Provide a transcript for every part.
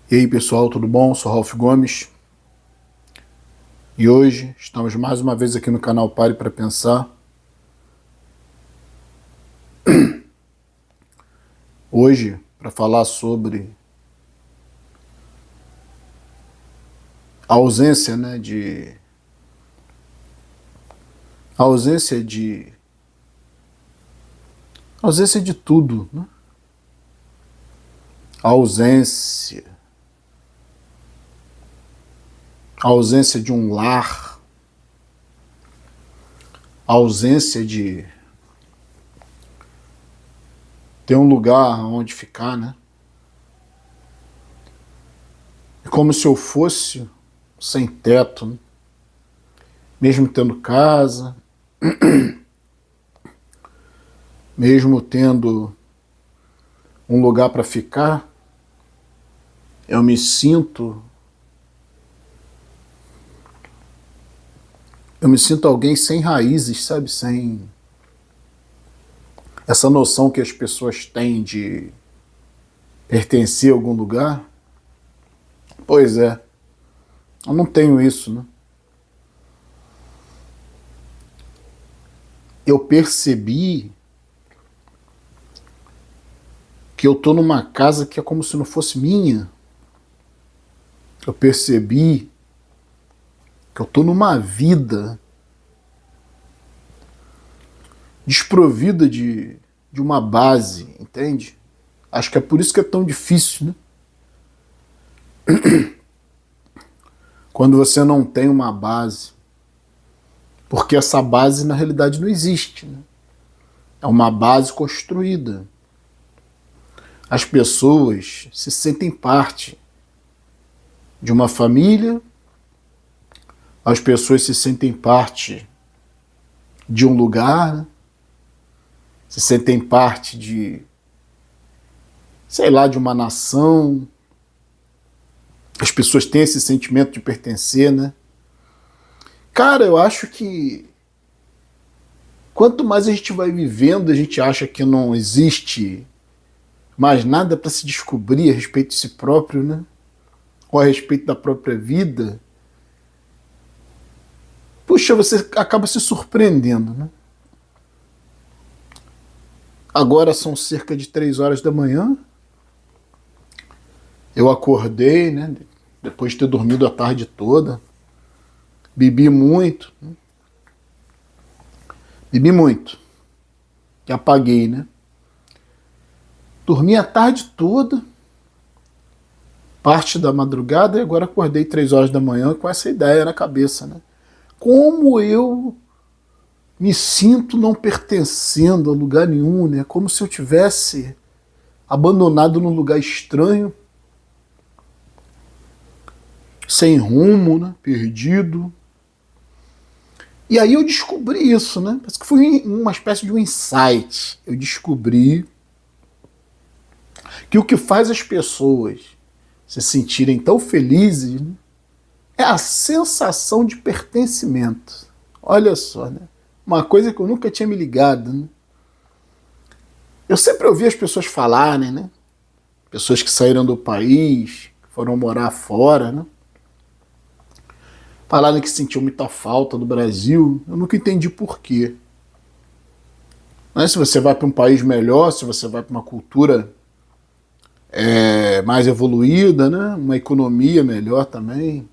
E aí pessoal, tudo bom? Sou Ralf Gomes e hoje estamos mais uma vez aqui no canal Pare para Pensar. Hoje para falar sobre a ausência, a ausência de tudo, né? A ausência de um lar, a ausência de ter um lugar onde ficar, né? É como se eu fosse sem teto, né? Mesmo tendo casa, mesmo tendo um lugar para ficar, eu me sinto alguém sem raízes, sabe? Sem essa noção que as pessoas têm de pertencer a algum lugar. Pois é, eu não tenho isso, né? Eu percebi que eu tô numa casa que é como se não fosse minha. Eu percebi que eu tô numa vida desprovida de uma base, entende? Acho que é por isso que é tão difícil, né? Quando você não tem uma base. Porque essa base, na realidade, não existe, né? É uma base construída. As pessoas se sentem parte de uma família, as pessoas se sentem parte de um lugar, né? Se sentem parte de, sei lá, de uma nação. As pessoas têm esse sentimento de pertencer, né? Cara, eu acho que quanto mais a gente vai vivendo, a gente acha que não existe mais nada para se descobrir a respeito de si próprio, né? Ou a respeito da própria vida. Puxa, você acaba se surpreendendo, né? Agora são cerca de 3 horas da manhã. Eu acordei, né? Depois de ter dormido a tarde toda. Bebi muito. Né? Bebi muito. E apaguei, né? Dormi a tarde toda. Parte da madrugada. E agora acordei 3 horas da manhã com essa ideia na cabeça, né? Como eu me sinto não pertencendo a lugar nenhum, né? Como se eu tivesse abandonado num lugar estranho, sem rumo, né? Perdido. E aí eu descobri isso, né? Parece que foi uma espécie de um insight. Eu descobri que o que faz as pessoas se sentirem tão felizes, né, é a sensação de pertencimento. Olha só, né? Uma coisa que eu nunca tinha me ligado, né? Eu sempre ouvi as pessoas falarem, né? Pessoas que saíram do país, que foram morar fora, né? Falaram que sentiam muita falta do Brasil. Eu nunca entendi por quê. Mas se você vai para um país melhor, se você vai para uma cultura mais evoluída, né? Uma economia melhor também,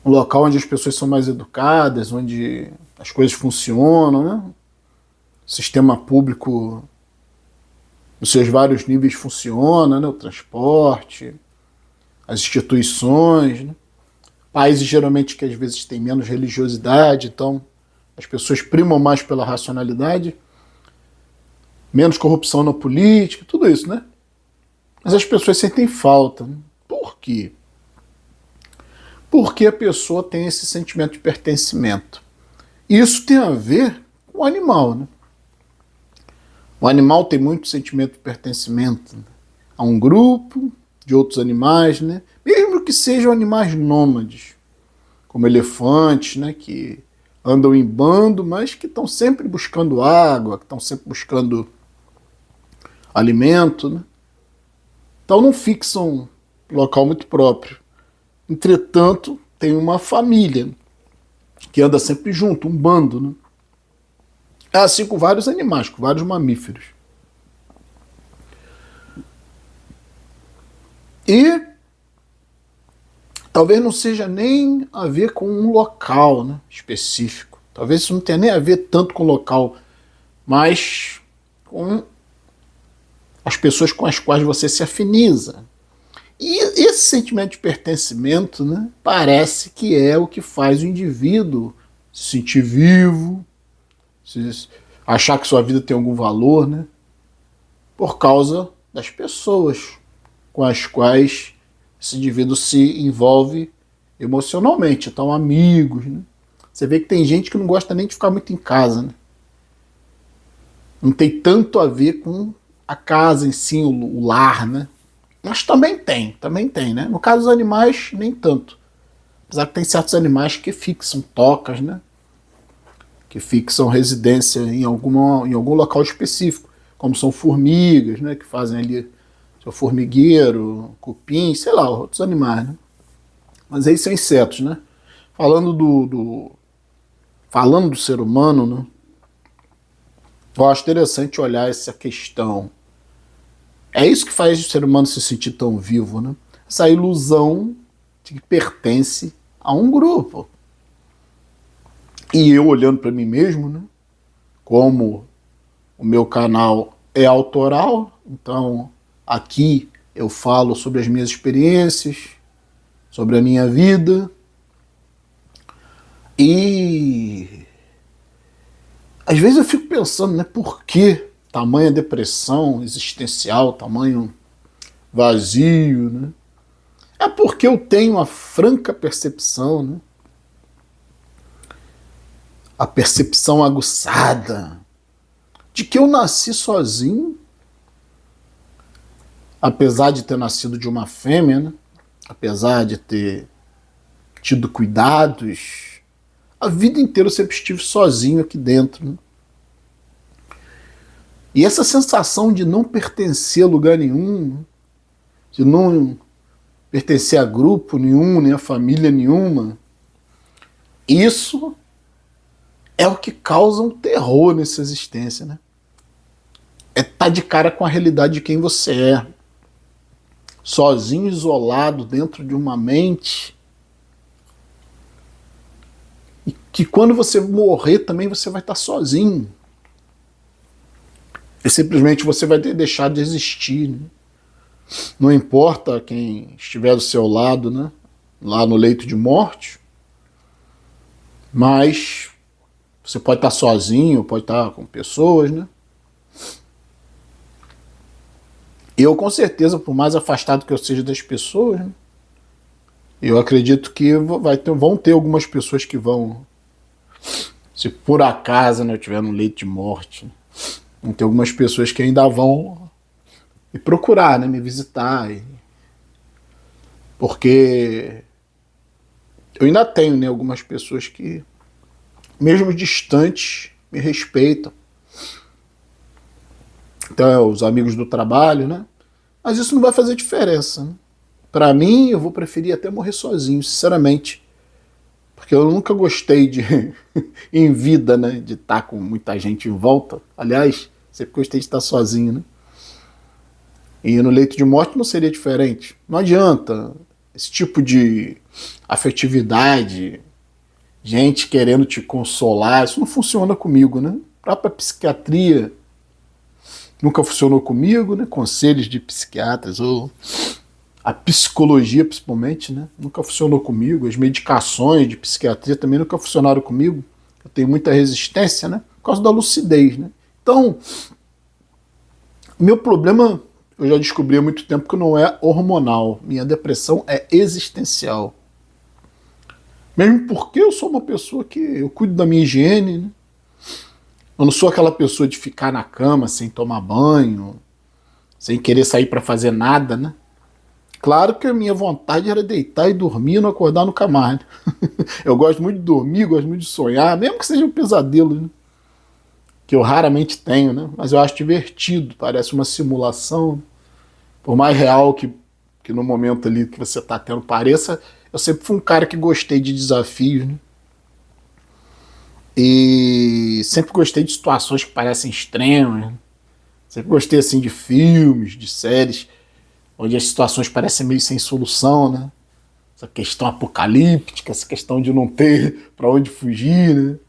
um local onde as pessoas são mais educadas, onde as coisas funcionam, né? O sistema público, nos seus vários níveis, funciona, né? O transporte, as instituições, né? Países geralmente que às vezes têm menos religiosidade, então as pessoas primam mais pela racionalidade, menos corrupção na política, tudo isso, né? Mas as pessoas sentem falta, né? Por quê? Porque a pessoa tem esse sentimento de pertencimento. E isso tem a ver com o animal, né? O animal tem muito sentimento de pertencimento, né, a um grupo de outros animais, né? Mesmo que sejam animais nômades, como elefantes, né? Que andam em bando, mas que estão sempre buscando água, que estão sempre buscando alimento, né? Então não fixam local muito próprio. Entretanto, tem uma família que anda sempre junto, um bando, né? É assim com vários animais, com vários mamíferos. E talvez não seja nem a ver com um local, né, específico. Talvez isso não tenha nem a ver tanto com o local, mas com as pessoas com as quais você se afiniza. E esse sentimento de pertencimento, né, parece que é o que faz o indivíduo se sentir vivo, achar que sua vida tem algum valor, né, por causa das pessoas com as quais esse indivíduo se envolve emocionalmente. Então, amigos, né? Você vê que tem gente que não gosta nem de ficar muito em casa, né? Não tem tanto a ver com a casa em si, o lar, né? Mas também tem, né? No caso dos animais, nem tanto. Apesar que tem certos animais que fixam tocas, né? Que fixam residência em algum local específico, como são formigas, né? Que fazem ali seu formigueiro, cupim, sei lá, outros animais, né? Mas aí são insetos, né? Falando do ser humano, né? Eu acho interessante olhar essa questão. É isso que faz o ser humano se sentir tão vivo, né? Essa ilusão de que pertence a um grupo. E eu olhando para mim mesmo, né? Como o meu canal é autoral, então aqui eu falo sobre as minhas experiências, sobre a minha vida. E às vezes eu fico pensando, né, por que tamanha depressão existencial, tamanho vazio, né? É porque eu tenho uma franca percepção, né? A percepção aguçada de que eu nasci sozinho, apesar de ter nascido de uma fêmea, né? Apesar de ter tido cuidados, a vida inteira eu sempre estive sozinho aqui dentro, né? E essa sensação de não pertencer a lugar nenhum, de não pertencer a grupo nenhum, nem a família nenhuma, isso é o que causa um terror nessa existência, né? É estar de cara com a realidade de quem você é. Sozinho, isolado, dentro de uma mente. E que quando você morrer também você vai estar sozinho. E simplesmente você vai deixar de existir, né? Não importa quem estiver do seu lado, né? Lá no leito de morte. Mas você pode estar sozinho, pode estar com pessoas, né? Eu, com certeza, por mais afastado que eu seja das pessoas, né? Eu acredito que vão ter algumas pessoas que vão, se por acaso, né, eu estiver no leito de morte, né? Vão ter algumas pessoas que ainda vão me procurar, né, me visitar. Porque eu ainda tenho, né, algumas pessoas que, mesmo distantes, me respeitam. Então, os amigos do trabalho, né? Mas isso não vai fazer diferença, né? Para mim, eu vou preferir até morrer sozinho, sinceramente. Porque eu nunca gostei de, em vida, né, de estar com muita gente em volta. Aliás, sempre gostei de estar sozinho, né? E no leito de morte não seria diferente. Não adianta esse tipo de afetividade, gente querendo te consolar, isso não funciona comigo, né? A própria psiquiatria nunca funcionou comigo, né? Conselhos de psiquiatras ou a psicologia principalmente, né? Nunca funcionou comigo. As medicações de psiquiatria também nunca funcionaram comigo. Eu tenho muita resistência, né? Por causa da lucidez, né? Então, meu problema, eu já descobri há muito tempo que não é hormonal. Minha depressão é existencial. Mesmo porque eu sou uma pessoa que eu cuido da minha higiene, né? Eu não sou aquela pessoa de ficar na cama sem tomar banho, sem querer sair para fazer nada, né? Claro que a minha vontade era deitar e dormir e não acordar nunca mais, né? Eu gosto muito de dormir, gosto muito de sonhar, mesmo que seja um pesadelo, né? Que eu raramente tenho, né? Mas eu acho divertido, parece uma simulação. Por mais real que que no momento ali que você está tendo pareça. Eu sempre fui um cara que gostei de desafios, né? E sempre gostei de situações que parecem extremas, né? Sempre gostei assim de filmes, de séries, onde as situações parecem meio sem solução, né? Essa questão apocalíptica, essa questão de não ter para onde fugir, né?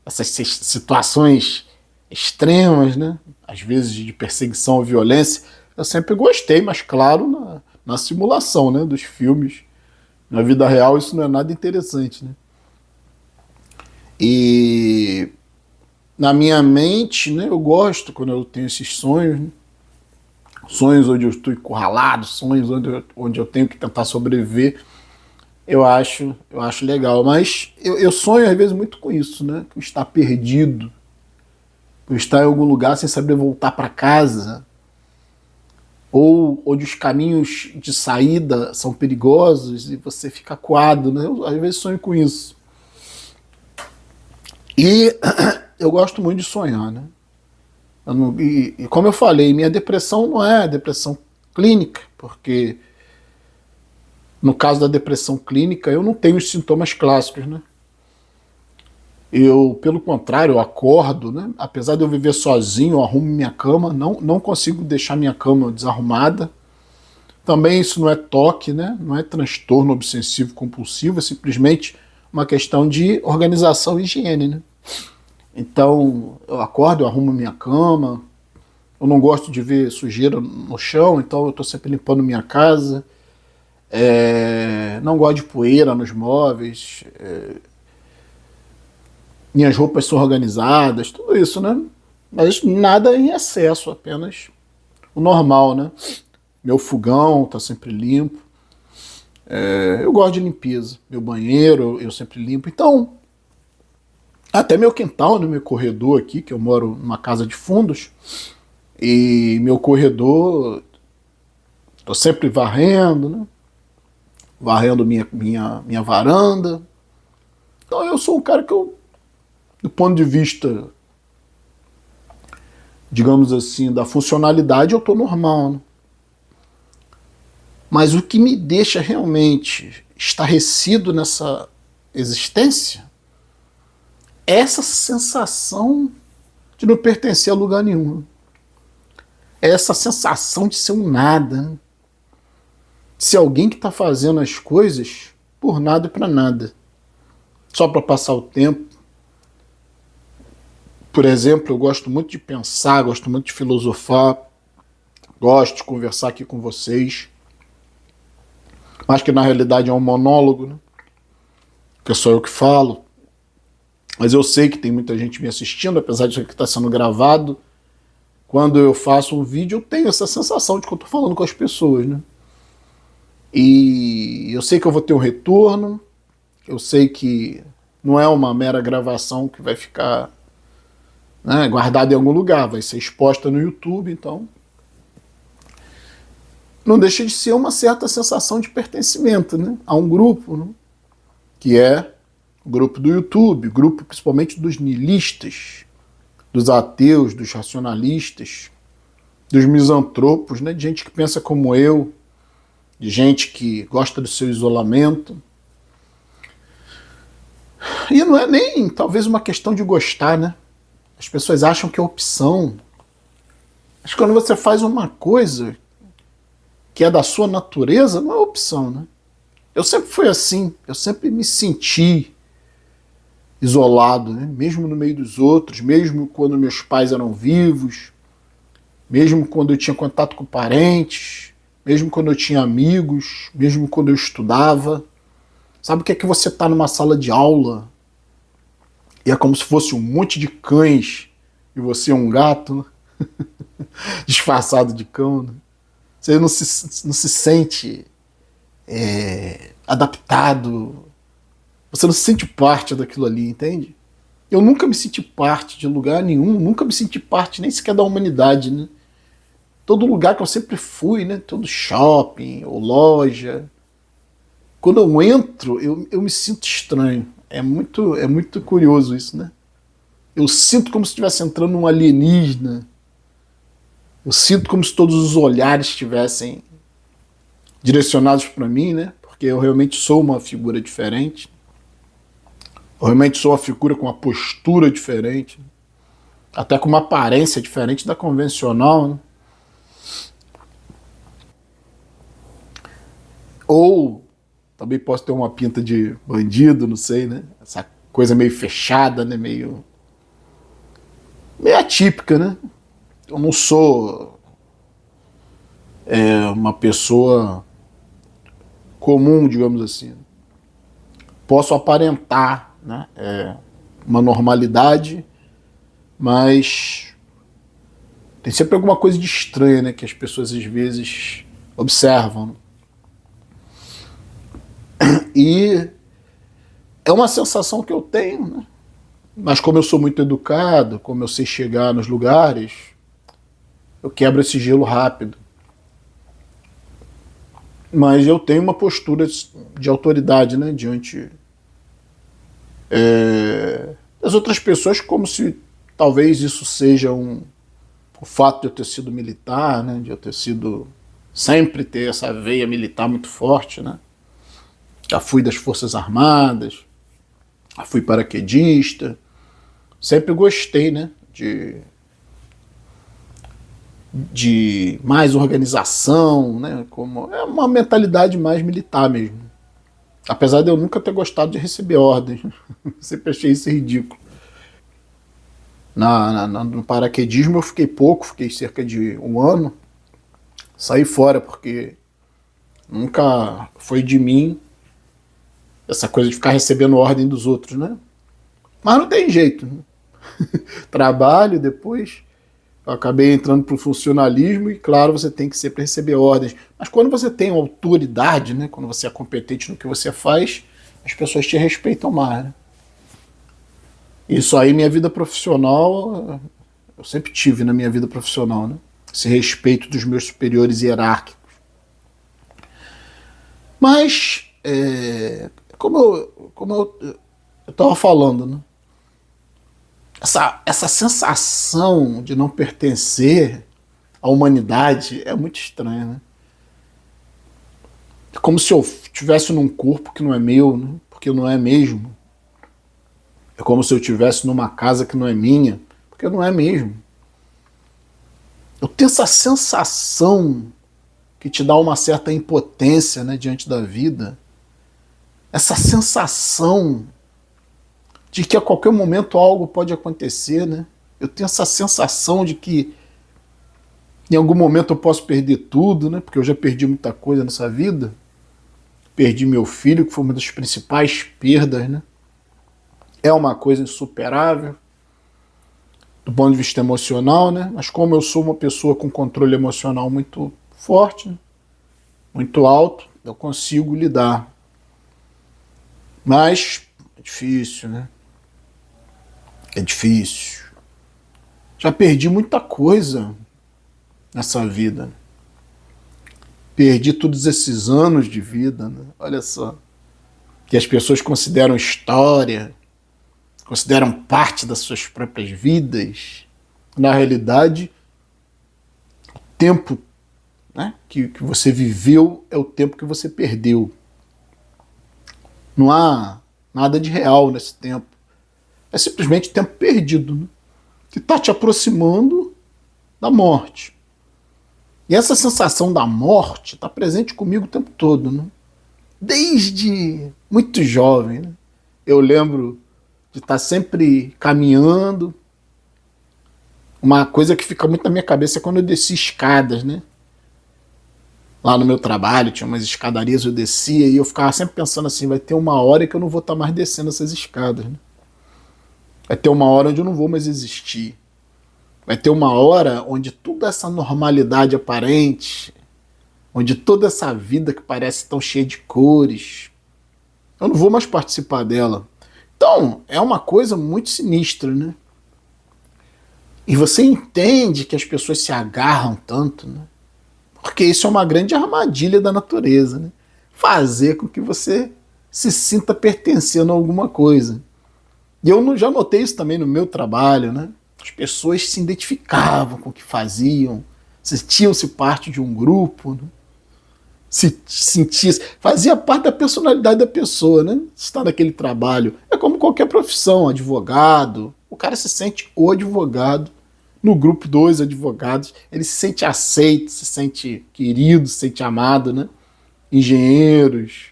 Essas situações extremas, né? Às vezes de perseguição ou violência, eu sempre gostei, mas claro, na simulação, né? Dos filmes. Na vida real isso não é nada interessante, né? E na minha mente, né? Eu gosto quando eu tenho esses sonhos, né? Sonhos onde eu estou encurralado, sonhos onde eu tenho que tentar sobreviver. Eu acho legal, mas eu sonho às vezes muito com isso, né? Com estar perdido, com estar em algum lugar sem saber voltar para casa, ou onde os caminhos de saída são perigosos e você fica acuado, né? Eu às vezes sonho com isso. E eu gosto muito de sonhar, né? E como eu falei, minha depressão não é depressão clínica, porque no caso da depressão clínica eu não tenho os sintomas clássicos, né? Eu, pelo contrário, eu acordo, né? Apesar de eu viver sozinho, eu arrumo minha cama, não consigo deixar minha cama desarrumada. Também isso não é toque, né? Não é transtorno obsessivo compulsivo, é simplesmente uma questão de organização e higiene, né? Então, eu acordo, eu arrumo minha cama, eu não gosto de ver sujeira no chão, então eu estou sempre limpando minha casa. Não gosto de poeira nos móveis. Minhas roupas são organizadas, tudo isso, né? Mas nada em excesso, apenas o normal, né? Meu fogão tá sempre limpo. Eu gosto de limpeza. Meu banheiro eu sempre limpo. Então, até meu quintal, né, meu corredor aqui, que eu moro numa casa de fundos, e meu corredor, tô sempre varrendo, né? Varrendo minha varanda. Então eu sou um cara que eu, do ponto de vista, digamos assim, da funcionalidade, eu tô normal, né? Mas o que me deixa realmente estarrecido nessa existência é essa sensação de não pertencer a lugar nenhum. É essa sensação de ser um nada, né? De ser alguém que está fazendo as coisas por nada e para nada. Só para passar o tempo. Por exemplo, eu gosto muito de pensar, gosto muito de filosofar, gosto de conversar aqui com vocês. Mas que na realidade é um monólogo, né? Que é só eu que falo. Mas eu sei que tem muita gente me assistindo, apesar disso aqui estar sendo gravado. Quando eu faço um vídeo, eu tenho essa sensação de que eu estou falando com as pessoas, né? E eu sei que eu vou ter um retorno, eu sei que não é uma mera gravação que vai ficar, né, guardada em algum lugar, vai ser exposta no YouTube, então não deixa de ser uma certa sensação de pertencimento, né, a um grupo, né, que é o grupo do YouTube, o grupo principalmente dos niilistas, dos ateus, dos racionalistas, dos misantropos, né, de gente que pensa como eu, de gente que gosta do seu isolamento. E não é nem talvez uma questão de gostar, né? As pessoas acham que é opção. Mas quando você faz uma coisa que é da sua natureza, não é opção, né? Eu sempre fui assim, eu sempre me senti isolado, né? Mesmo no meio dos outros, mesmo quando meus pais eram vivos, mesmo quando eu tinha contato com parentes, mesmo quando eu tinha amigos, mesmo quando eu estudava. Sabe o que é que você tá numa sala de aula e é como se fosse um monte de cães e você é um gato, né? Disfarçado de cão, né? Você não se sente adaptado, você não se sente parte daquilo ali, entende? Eu nunca me senti parte de lugar nenhum, nunca me senti parte nem sequer da humanidade, né? Todo lugar que eu sempre fui, né? Todo shopping ou loja, quando eu entro, eu me sinto estranho. É muito curioso isso, né? Eu sinto como se estivesse entrando num alienígena. Eu sinto como se todos os olhares estivessem direcionados para mim, né? Porque eu realmente sou uma figura diferente. Eu realmente sou uma figura com uma postura diferente, até com uma aparência diferente da convencional, né? Ou também posso ter uma pinta de bandido, não sei, né? Essa coisa meio fechada, né? Meio atípica, né? Eu não sou uma pessoa comum, digamos assim. Posso aparentar, né? Uma normalidade, mas tem sempre alguma coisa de estranha, né? Que as pessoas às vezes observam. E é uma sensação que eu tenho, né? Mas como eu sou muito educado, como eu sei chegar nos lugares, eu quebro esse gelo rápido. Mas eu tenho uma postura de autoridade, né, diante das outras pessoas, como se talvez isso seja o fato de eu ter sido militar, né, de eu ter sido sempre ter essa veia militar muito forte, né? Já fui das Forças Armadas, já fui paraquedista, sempre gostei, né, de mais organização, né? Como é uma mentalidade mais militar mesmo. Apesar de eu nunca ter gostado de receber ordens, sempre achei isso ridículo. No paraquedismo eu fiquei pouco, fiquei cerca de um ano, saí fora porque nunca foi de mim essa coisa de ficar recebendo ordem dos outros, né? Mas não tem jeito, né? Trabalho depois. Eu acabei entrando para o funcionalismo e, claro, você tem que sempre receber ordens. Mas quando você tem autoridade, né, quando você é competente no que você faz, as pessoas te respeitam mais. Né? Isso aí, minha vida profissional, eu sempre tive na minha vida profissional, né? Esse respeito dos meus superiores hierárquicos. Mas, como eu estava falando, né? Essa sensação de não pertencer à humanidade é muito estranha, né? É como se eu estivesse num corpo que não é meu, né? Porque não é mesmo. É como se eu estivesse numa casa que não é minha, porque não é mesmo. Eu tenho essa sensação que te dá uma certa impotência, né, diante da vida. Essa sensação de que a qualquer momento algo pode acontecer, né? Eu tenho essa sensação de que em algum momento eu posso perder tudo, né? Porque eu já perdi muita coisa nessa vida. Perdi meu filho, que foi uma das principais perdas, né? É uma coisa insuperável do ponto de vista emocional, né? Mas como eu sou uma pessoa com controle emocional muito forte, né? Muito alto, eu consigo lidar. Mas é difícil, né? É difícil. Já perdi muita coisa nessa vida. Perdi todos esses anos de vida, né? Olha só. Que as pessoas consideram história, consideram parte das suas próprias vidas. Na realidade, o tempo, né, que você viveu é o tempo que você perdeu. Não há nada de real nesse tempo. É simplesmente tempo perdido, né? Que está te aproximando da morte. E essa sensação da morte está presente comigo o tempo todo, né? Desde muito jovem, né? Eu lembro de estar sempre caminhando. Uma coisa que fica muito na minha cabeça é quando eu desci escadas, né? Lá no meu trabalho tinha umas escadarias, eu descia e eu ficava sempre pensando assim, vai ter uma hora que eu não vou estar mais descendo essas escadas, né? Vai ter uma hora onde eu não vou mais existir. Vai ter uma hora onde toda essa normalidade aparente, onde toda essa vida que parece tão cheia de cores, eu não vou mais participar dela. Então, é uma coisa muito sinistra, né? E você entende que as pessoas se agarram tanto, né? Porque isso é uma grande armadilha da natureza, né? Fazer com que você se sinta pertencendo a alguma coisa. E eu já notei isso também no meu trabalho, né? As pessoas se identificavam com o que faziam, sentiam-se parte de um grupo, né? se sentisse, fazia parte da personalidade da pessoa, né? Estar naquele trabalho. É como qualquer profissão, advogado. O cara se sente o advogado. No grupo dos advogados, ele se sente aceito, se sente querido, se sente amado, né? Engenheiros,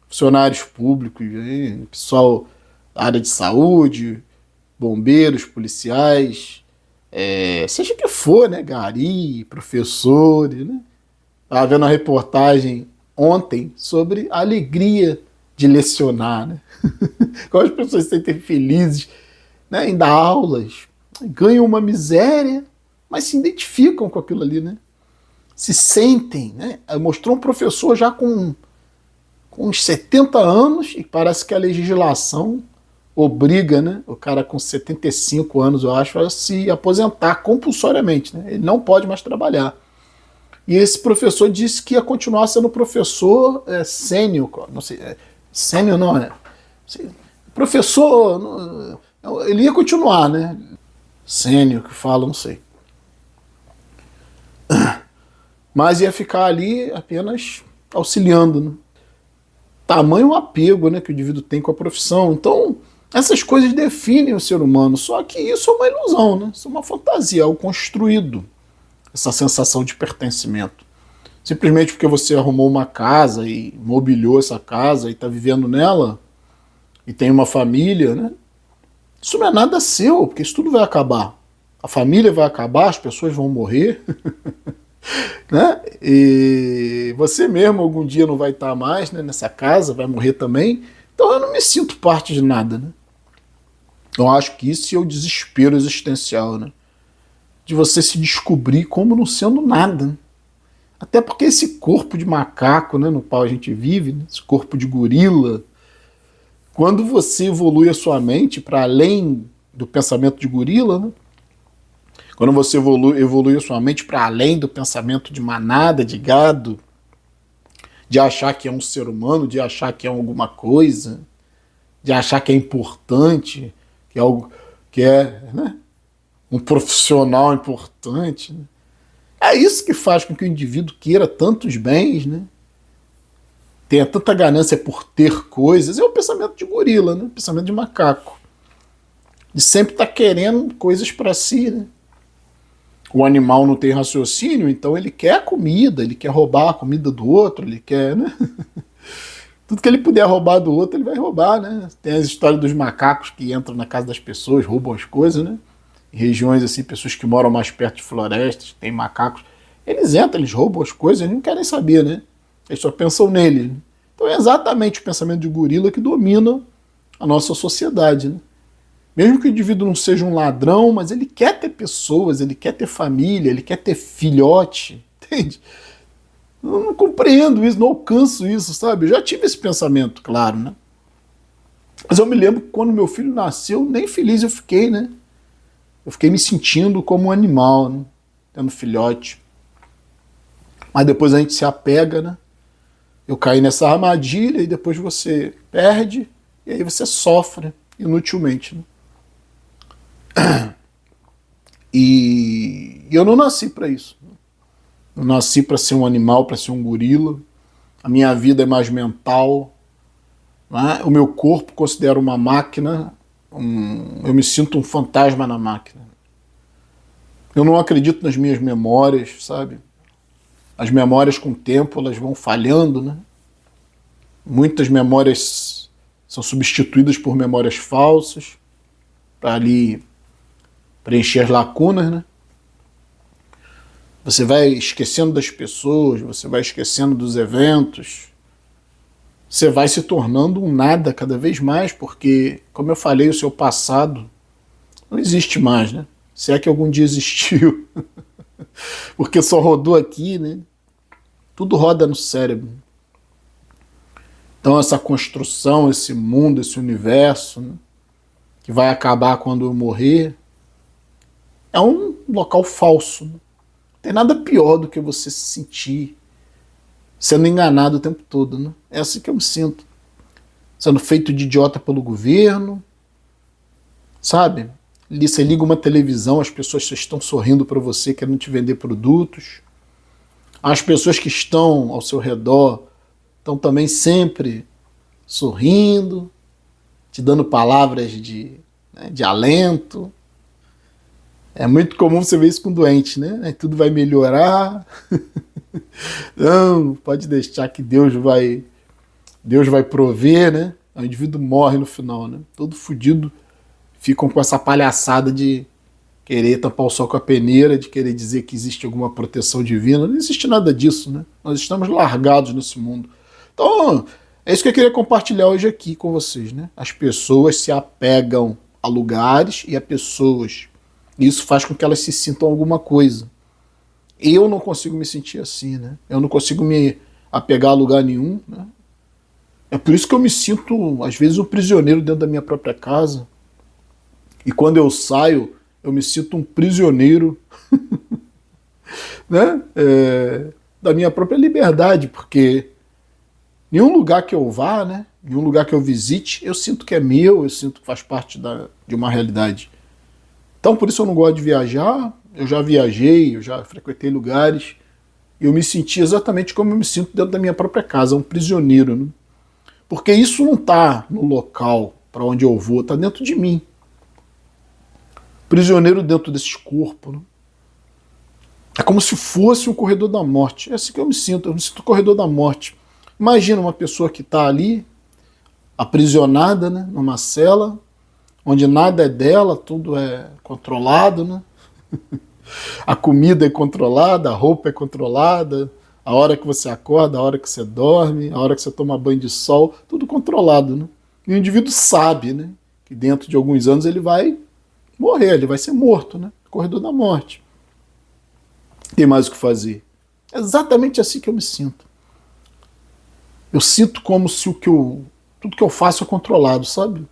funcionários públicos, né? Pessoal da área de saúde, bombeiros, policiais, seja o que for, né? Gari, professores, né? Estava vendo uma reportagem ontem sobre a alegria de lecionar, né? Como as pessoas se sentem felizes, né, em dar aulas, ganham uma miséria, mas se identificam com aquilo ali, né? Se sentem, né? Mostrou um professor já com uns 70 anos e parece que a legislação obriga, né, o cara com 75 anos, eu acho, a se aposentar compulsoriamente, né? Ele não pode mais trabalhar. E esse professor disse que ia continuar sendo professor sênior, não sei, sênior não, né? Professor, ele ia continuar, né? Sênior que fala, não sei. Mas ia ficar ali apenas auxiliando, né? Tamanho apego, né, que o indivíduo tem com a profissão. Então, essas coisas definem o ser humano, só que isso é uma ilusão, né? Isso é uma fantasia, algo construído. Essa sensação de pertencimento. Simplesmente porque você arrumou uma casa e mobiliou essa casa e está vivendo nela e tem uma família, né? Isso não é nada seu, porque isso tudo vai acabar. A família vai acabar, as pessoas vão morrer, né? E você mesmo algum dia não vai estar mais, né, nessa casa, vai morrer também. Então eu não me sinto parte de nada, né? Eu acho que isso é o desespero existencial, né? De você se descobrir como não sendo nada. Até porque esse corpo de macaco, né, no qual a gente vive, né, esse corpo de gorila, quando você evolui a sua mente para além do pensamento de gorila, né, quando você evolui a sua mente para além do pensamento de manada, de gado, de achar que é um ser humano, de achar que é alguma coisa, de achar que é importante, que é algo que é, né, um profissional importante, né? É isso que faz com que o indivíduo queira tantos bens, né? Tenha tanta ganância por ter coisas. É o pensamento de gorila, né? O pensamento de macaco. De sempre estar querendo coisas para si, né? O animal não tem raciocínio, então ele quer comida, ele quer roubar a comida do outro, ele quer, né? Tudo que ele puder roubar do outro, ele vai roubar, né? Tem as histórias dos macacos que entram na casa das pessoas, roubam as coisas, né? Em regiões assim, pessoas que moram mais perto de florestas, tem macacos, eles entram, eles roubam as coisas, eles não querem saber, né? Eles só pensam neles. Então é exatamente o pensamento de gorila que domina a nossa sociedade, né? Mesmo que o indivíduo não seja um ladrão, mas ele quer ter pessoas, ele quer ter família, ele quer ter filhote, entende? Eu não compreendo isso, não alcanço isso, sabe? Eu já tive esse pensamento, claro, né? Mas eu me lembro que quando meu filho nasceu, nem feliz eu fiquei, né? Eu fiquei me sentindo como um animal, né? Tendo filhote. Mas depois a gente se apega, né? Eu caí nessa armadilha e depois você perde e aí você sofre inutilmente, né? E eu não nasci para isso. Eu nasci para ser um animal, para ser um gorila. A minha vida é mais mental, né? O meu corpo considero uma máquina. Eu me sinto um fantasma na máquina. Eu não acredito nas minhas memórias, sabe? As memórias com o tempo elas vão falhando, né? Muitas memórias são substituídas por memórias falsas para ali preencher as lacunas, né? Você vai esquecendo das pessoas, você vai esquecendo dos eventos, você vai se tornando um nada cada vez mais, porque, como eu falei, o seu passado não existe mais, né? Se é que algum dia existiu. Porque só rodou aqui, né? Tudo roda no cérebro. Então essa construção, esse mundo, esse universo, né, que vai acabar quando eu morrer, é um local falso. Né? Não tem nada pior do que você se sentir sendo enganado o tempo todo. Né? É assim que eu me sinto. Sendo feito de idiota pelo governo, sabe? Você liga uma televisão, as pessoas estão sorrindo para você, querendo te vender produtos. As pessoas que estão ao seu redor estão também sempre sorrindo, te dando palavras de alento. É muito comum você ver isso com doente, né? Tudo vai melhorar. Não, pode deixar que Deus vai prover, né? O indivíduo morre no final, né? Todo fudido, ficam com essa palhaçada de querer tampar o sol com a peneira, de querer dizer que existe alguma proteção divina. Não existe nada disso, né? Nós estamos largados nesse mundo. Então, é isso que eu queria compartilhar hoje aqui com vocês, né? As pessoas se apegam a lugares e a pessoas. Isso faz com que elas se sintam alguma coisa. Eu não consigo me sentir assim, né? Eu não consigo me apegar a lugar nenhum, né? É por isso que eu me sinto, às vezes, um prisioneiro dentro da minha própria casa. E quando eu saio, eu me sinto um prisioneiro né? Da minha própria liberdade, porque nenhum lugar que eu vá, né? Nenhum lugar que eu visite, eu sinto que é meu, eu sinto que faz parte de uma realidade. Então, por isso eu não gosto de viajar. Eu já viajei, eu já frequentei lugares, e eu me senti exatamente como eu me sinto dentro da minha própria casa, um prisioneiro, né? Porque isso não está no local para onde eu vou, está dentro de mim. Prisioneiro dentro desse corpo, né? É como se fosse um corredor da morte. É assim que eu me sinto o corredor da morte. Imagina uma pessoa que está ali, aprisionada, né, numa cela, onde nada é dela, tudo é controlado, né? A comida é controlada, a roupa é controlada, a hora que você acorda, a hora que você dorme, a hora que você toma banho de sol, tudo controlado, né? E o indivíduo sabe, né, que dentro de alguns anos ele vai morrer, ele vai ser morto, né? Corredor da morte. Tem mais o que fazer. É exatamente assim que eu me sinto. Eu sinto como se tudo que eu faço é controlado, sabe?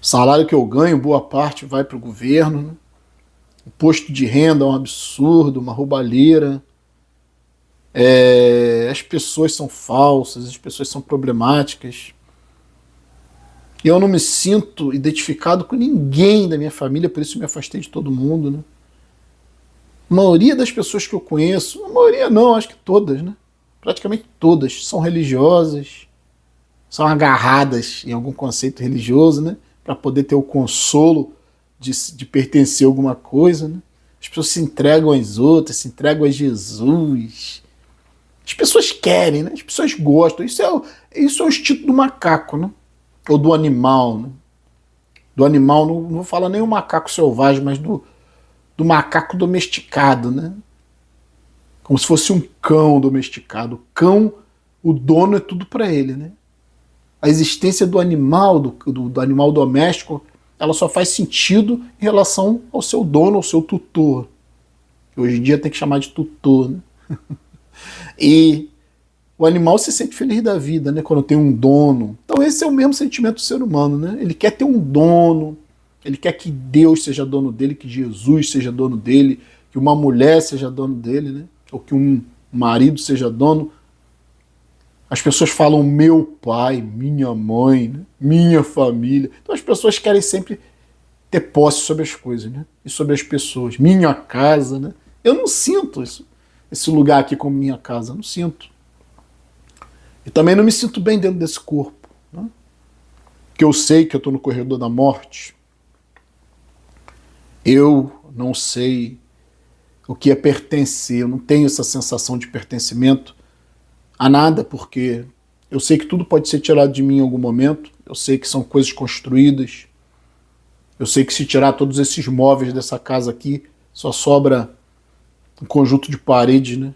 O salário que eu ganho, boa parte vai para o governo, né? O imposto de renda é um absurdo, uma roubalheira. As pessoas são falsas, as pessoas são problemáticas. E eu não me sinto identificado com ninguém da minha família, por isso me afastei de todo mundo, né? A maioria das pessoas que eu conheço, a maioria não, acho que todas, né? Praticamente todas são religiosas, são agarradas em algum conceito religioso, né? Para poder ter o consolo de pertencer a alguma coisa, né? As pessoas se entregam às outras, se entregam a Jesus. As pessoas querem, né? As pessoas gostam. Isso é o instinto do macaco, né? Ou do animal, né? Do animal, não vou falar nem o macaco selvagem, mas do macaco domesticado, né? Como se fosse um cão domesticado. O cão, o dono é tudo para ele, né? A existência do animal, do animal doméstico, ela só faz sentido em relação ao seu dono, ao seu tutor. Hoje em dia tem que chamar de tutor, né? E o animal se sente feliz da vida, né? Quando tem um dono. Então esse é o mesmo sentimento do ser humano, né? Ele quer ter um dono, ele quer que Deus seja dono dele, que Jesus seja dono dele, que uma mulher seja dono dele, né? Ou que um marido seja dono. As pessoas falam meu pai, minha mãe, né? Minha família. Então as pessoas querem sempre ter posse sobre as coisas, né? E sobre as pessoas. Minha casa, né? Eu não sinto esse lugar aqui como minha casa, eu não sinto. E também não me sinto bem dentro desse corpo, né? Porque eu sei que eu estou no corredor da morte. Eu não sei o que é pertencer, eu não tenho essa sensação de pertencimento a nada, porque eu sei que tudo pode ser tirado de mim em algum momento, eu sei que são coisas construídas, eu sei que se tirar todos esses móveis dessa casa aqui, só sobra um conjunto de parede, né?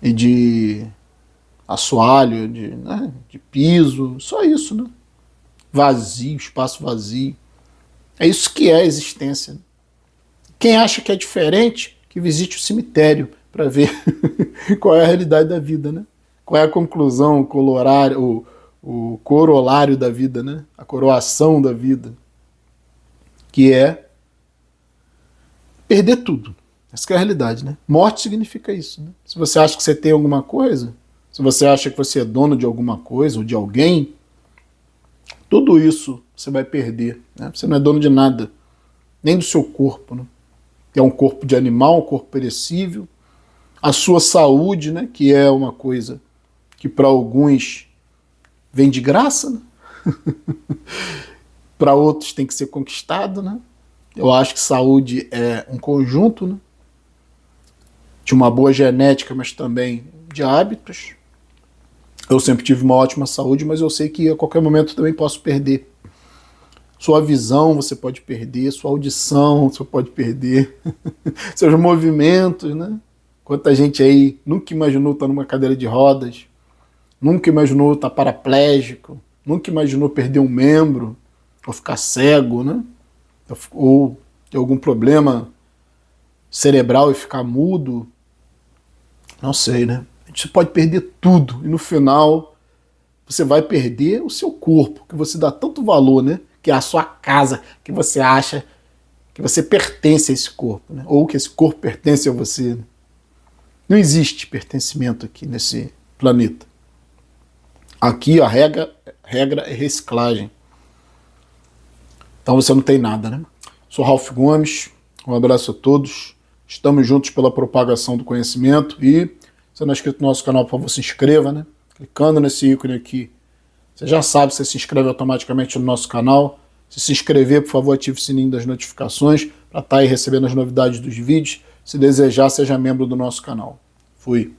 E de assoalho, de piso, só isso, né? Vazio, espaço vazio. É isso que é a existência, né? Quem acha que é diferente, que visite o cemitério para ver qual é a realidade da vida, né? Qual é a conclusão, o corolário da vida, né? A coroação da vida, que é perder tudo. Essa é a realidade, né? Morte significa isso, né? Se você acha que você tem alguma coisa, se você acha que você é dono de alguma coisa ou de alguém, tudo isso você vai perder, né? Você não é dono de nada, nem do seu corpo, né? que é um corpo de animal, um corpo perecível. A sua saúde, né, que é uma coisa que para alguns vem de graça, né? Para outros tem que ser conquistado, né? Eu acho que saúde é um conjunto, né? De uma boa genética, mas também de hábitos. Eu sempre tive uma ótima saúde, mas eu sei que a qualquer momento também posso perder. Sua visão você pode perder, sua audição você pode perder, seus movimentos, né? Quanta gente aí nunca imaginou estar numa cadeira de rodas, nunca imaginou estar paraplégico, nunca imaginou perder um membro, ou ficar cego, né? Ou ter algum problema cerebral e ficar mudo. Não sei, né? A gente pode perder tudo e no final você vai perder o seu corpo, que você dá tanto valor, né? Que é a sua casa, que você acha que você pertence a esse corpo, né? Ou que esse corpo pertence a você. Né? Não existe pertencimento aqui nesse planeta. Aqui a regra é reciclagem. Então você não tem nada, né? Sou Ralph Gomes, um abraço a todos. Estamos juntos pela propagação do conhecimento e se não é inscrito no nosso canal, por favor, se inscreva, né? Clicando nesse ícone aqui, você já sabe, você se inscreve automaticamente no nosso canal. Se inscrever, por favor, ative o sininho das notificações para estar aí recebendo as novidades dos vídeos. Se desejar, seja membro do nosso canal. Fui.